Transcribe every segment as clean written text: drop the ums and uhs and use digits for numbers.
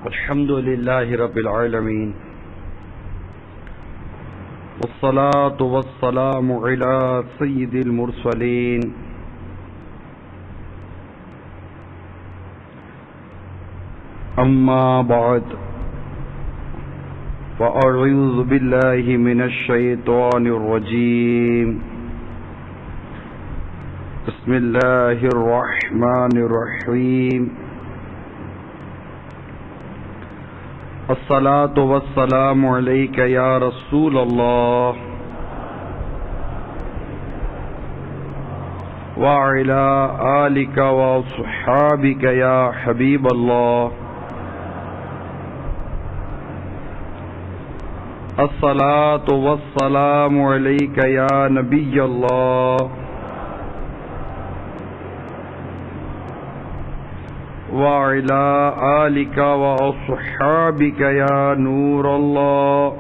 الحمد لله رب العالمين والصلاة والسلام على سيد المرسلين أما بعد فأعوذ بالله من الشيطان الرجيم بسم الله الرحمن الرحيم الصلاة والسلام عليك يا رسول الله وعلى آلك وصحابك يا حبيب الله الصلاة والسلام عليك يا نبي الله وعلى آلك وأصحابك يا نور الله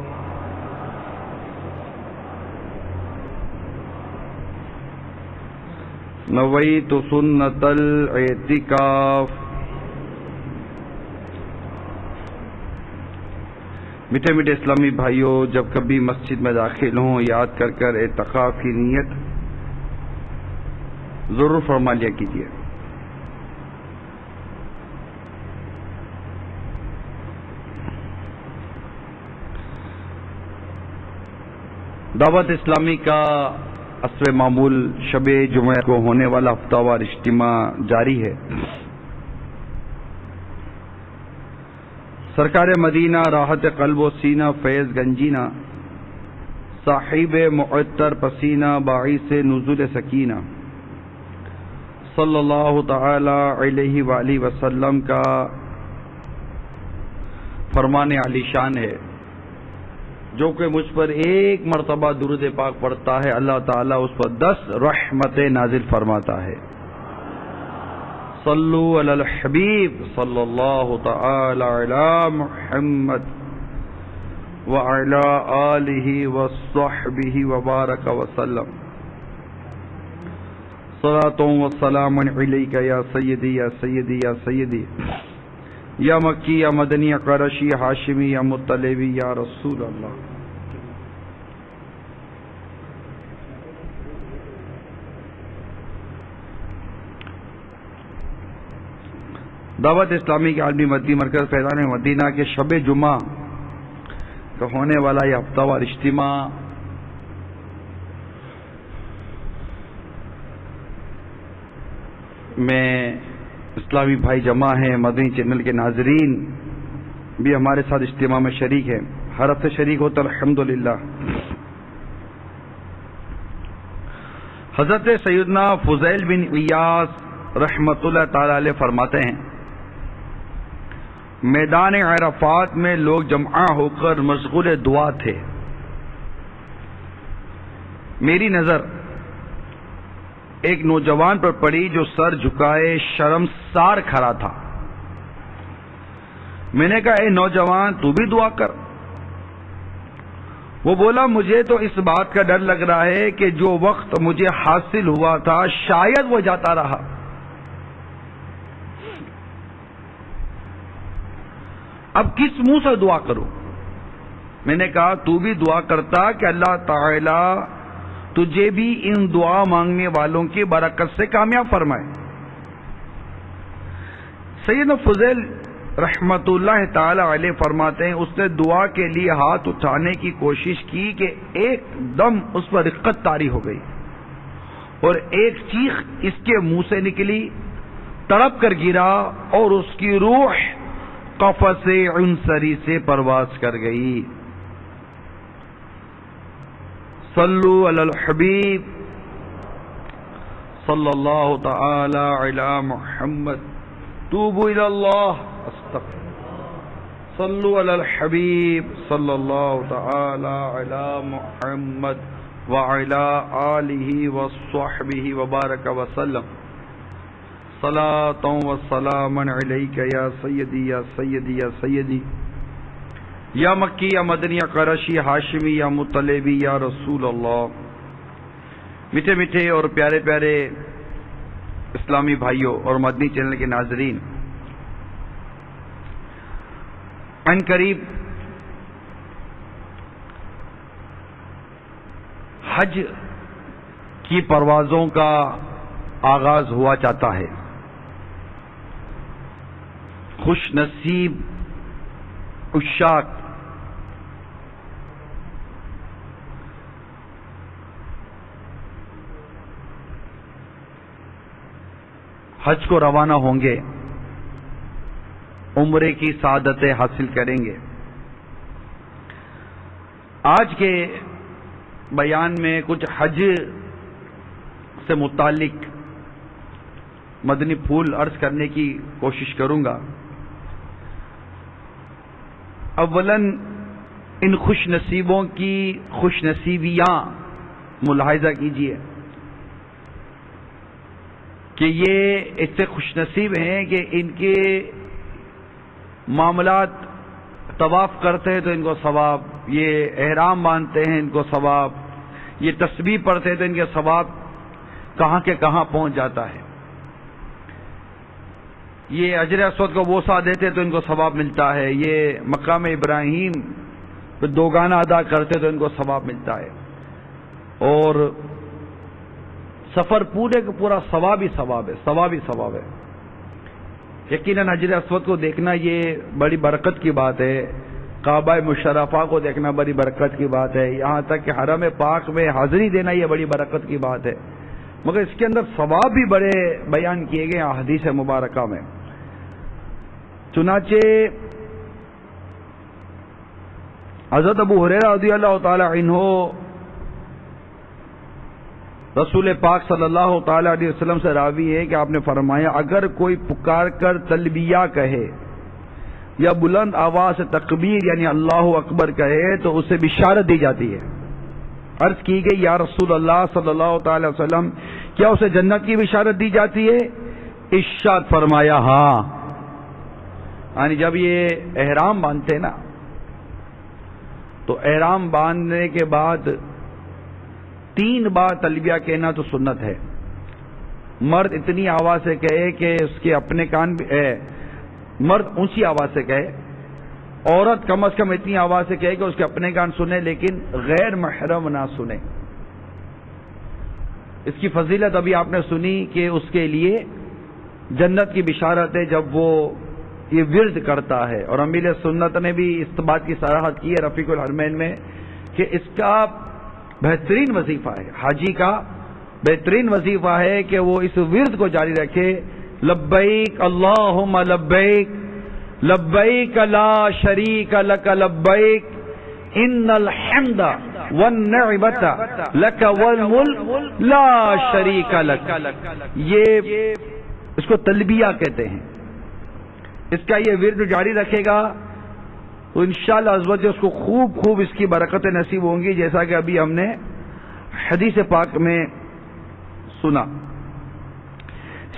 نويت سنة الاعتكاف. میٹھے میٹھے اسلامی بھائیوں، جب کبھی مسجد میں داخل ہوں یاد کر کر اعتکاف کی نیت ضرور فرما لیا کیجیے. دعوت اسلامی کا حسب معمول شب جمعہ کو ہونے والا ہفتہ وار اجتماع جاری ہے. سرکار مدینہ راحت قلب و سینہ فیض گنجینہ صاحب معطر پسینہ باعث نزول سکینہ صلی اللہ تعالی علیہ وآلہ وسلم کا فرمان علی شان ہے، جو کہ مجھ پر ایک مرتبہ درود پاک پڑھتا ہے اللہ تعالیٰ اس پر 10 رحمتیں نازل فرماتا ہے. صلو علی الحبیب صلی اللہ تعالی علی محمد وعلی آلہ وصحبہ وبارک وسلم. صلاۃ و سلام علیک یا سیدی یا سیدی یا سیدی یا مکی یا مدنی یا قرشی یا ہاشمی یا مطلبی یا رسول اللہ. دعوت اسلامی کے عالمی مدنی مرکز فیضان مدینہ کے شب جمعہ کا ہونے والا یہ ہفتہ وار اجتماع میں اسلامی بھائی جمع ہیں، مدنی چینل کے ناظرین بھی ہمارے ساتھ اجتماع میں شریک ہیں. ہر ہفتے شریک ہوتا الحمدللہ. حضرت سیدنا فضیل بن عیاض رحمۃ اللہ تعالی علیہ فرماتے ہیں، میدان عرفات میں لوگ جمع ہو کر مشغول دعا تھے. میری نظر ایک نوجوان پر پڑی جو سر جھکائے شرمسار کھڑا تھا. میں نے کہا، اے نوجوان تو بھی دعا کر. وہ بولا، مجھے تو اس بات کا ڈر لگ رہا ہے کہ جو وقت مجھے حاصل ہوا تھا شاید وہ جاتا رہا. اب کس منہ سے دعا کروں؟ میں نے کہا، تو بھی دعا کرتا کہ اللہ تعالی تجھے بھی ان دعا مانگنے والوں کی برکت سے کامیاب فرمائے. سیدنا فضیل رحمت اللہ تعالی علیہ فرماتے ہیں، اس نے دعا کے لیے ہاتھ اٹھانے کی کوشش کی کہ ایک دم اس پر رقت طاری ہو گئی اور ایک چیخ اس کے منہ سے نکلی، تڑپ کر گرا اور اس کی روح قفس عنصری سے پرواز کر گئی. صلو علی الحبیب صلی اللہ تعالی علی محمد توبوا الی اللہ استغفر. صلو علی الحبیب صلی اللہ تعالی علی محمد وعلی آلہ وصحبہ وبارک وسلم. صلاۃ و سلام علیک یا سیدی یا سیدی یا سیدی یا مکی یا مدنی یا قرشی ہاشمی یا مطلبی یا رسول اللہ. میٹھے میٹھے اور پیارے پیارے اسلامی بھائیوں اور مدنی چینل کے ناظرین، عن قریب حج کی پروازوں کا آغاز ہوا چاہتا ہے. خوش نصیب عشاق حج کو روانہ ہوں گے، عمرے کی سعادتیں حاصل کریں گے. آج کے بیان میں کچھ حج سے متعلق مدنی پھول عرض کرنے کی کوشش کروں گا. اولاً ان خوش نصیبوں کی خوش نصیبیاں ملاحظہ کیجیے کہ یہ اتنے خوش نصیب ہیں کہ ان کے معاملات طواف کرتے ہیں تو ان کو ثواب، یہ احرام باندھتے ہیں ان کو ثواب، یہ تسبیح پڑھتے ہیں تو ان کے ثواب کہاں کے کہاں پہنچ جاتا ہے. یہ حجر اسود کو بوسہ دیتے تو ان کو ثواب ملتا ہے، یہ مقام ابراہیم پہ دوگانہ ادا کرتے تو ان کو ثواب ملتا ہے، اور سفر پورے کا پورا ثواب ہی ثواب ہے، ثواب ہی ثواب ہے. یقیناً حجر اسود کو دیکھنا یہ بڑی برکت کی بات ہے، کعبہ مشرفہ کو دیکھنا بڑی برکت کی بات ہے، یہاں تک کہ حرم پاک میں حاضری دینا یہ بڑی برکت کی بات ہے، مگر اس کے اندر ثواب بھی بڑے بیان کیے گئے حدیث مبارکہ میں. چنانچہ حضرت ابو ہریرہ رضی اللہ تعالی عنہ رسول پاک صلی اللہ تعالی علیہ وسلم سے راوی ہے کہ آپ نے فرمایا اگر کوئی پکار کر تلبیہ کہے یا بلند آواز سے تکبیر یعنی اللہ اکبر کہے تو اسے بشارت دی جاتی ہے. عرض کی گئی یا رسول اللہ صلی اللہ تعالی وسلم کیا اسے جنت کی بشارت دی جاتی ہے؟ ارشاد فرمایا ہاں. یعنی جب یہ احرام باندھتے نا تو احرام باندھنے کے بعد 3 بار تلبیہ کہنا تو سنت ہے. مرد اتنی آواز سے کہے کہ اس کے اپنے کان مرد اونچی آواز سے کہے، عورت کم از کم اتنی آواز سے کہے کہ اس کے اپنے کان سنے لیکن غیر محرم نہ سنے. اس کی فضیلت ابھی آپ نے سنی کہ اس کے لیے جنت کی بشارت ہے جب وہ یہ ورد کرتا ہے. اور امیر سنت نے بھی اس بات کی صراحت کی ہے رفیق الحرمین میں کہ اس کا بہترین وظیفہ ہے، حاجی کا بہترین وظیفہ ہے کہ وہ اس ورد کو جاری رکھے. لبیک اللہم لبیک لبیک لا شریک لک لبیک ان الحمد والنعمت لک والملک لا شریک لک. یہ اس کو تلبیہ کہتے ہیں. اس کا یہ ورد جاری رکھے گا تو انشاءاللہ عز و جل اس کو خوب اس کی برکتیں نصیب ہوں گی، جیسا کہ ابھی ہم نے حدیث پاک میں سنا.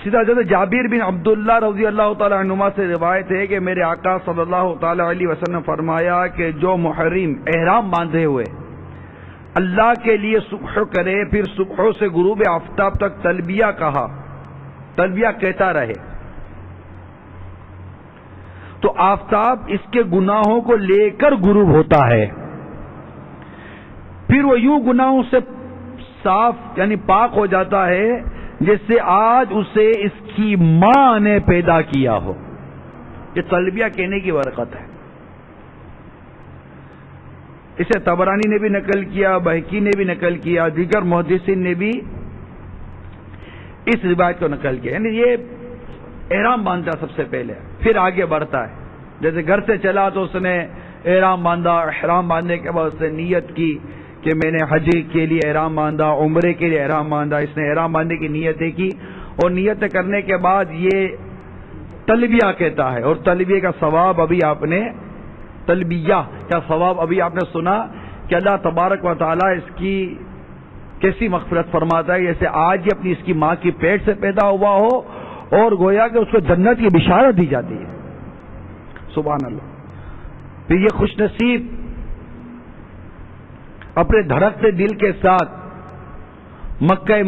سیدھا حضرت جابر بن عبداللہ رضی اللہ تعالی عنہما سے روایت ہے کہ میرے آقا صلی اللہ تعالی علیہ وسلم نے فرمایا کہ جو محرم احرام باندھے ہوئے اللہ کے لیے صبح کرے پھر صبح سے غروب آفتاب تک تلبیہ کہتا رہے تو آفتاب اس کے گناہوں کو لے کر غروب ہوتا ہے، پھر وہ یوں گناہوں سے صاف یعنی پاک ہو جاتا ہے جس سے آج اسے اس کی ماں نے پیدا کیا ہو. یہ تلبیہ کہنے کی برکت ہے. اسے طبرانی نے بھی نقل کیا، بہقی نے بھی نقل کیا، دیگر محدثین نے بھی اس روایت کو نقل کیا. یعنی یہ احرام باندھتا سب سے پہلے پھر آگے بڑھتا ہے. جیسے گھر سے چلا تو اس نے احرام باندھا، احرام باندھنے کے بعد اس نے نیت کی کہ میں نے حج کے لیے احرام باندھا، عمرے کے لیے احرام باندھا. اس نے احرام باندھنے کی نیتیں کی اور نیت کرنے کے بعد یہ تلبیہ کہتا ہے. اور تلبیہ کا ثواب ابھی آپ نے سنا کہ اللہ تبارک و تعالی اس کی کیسی مغفرت فرماتا ہے جیسے آج ہی اپنی اس کی ماں کی پیٹ سے پیدا ہوا ہو اور گویا کہ اس کو جنت کی بشارت دی جاتی ہے. سبحان اللہ. پھر یہ خوش نصیب اپنے دھڑکتے دل کے ساتھ مکہ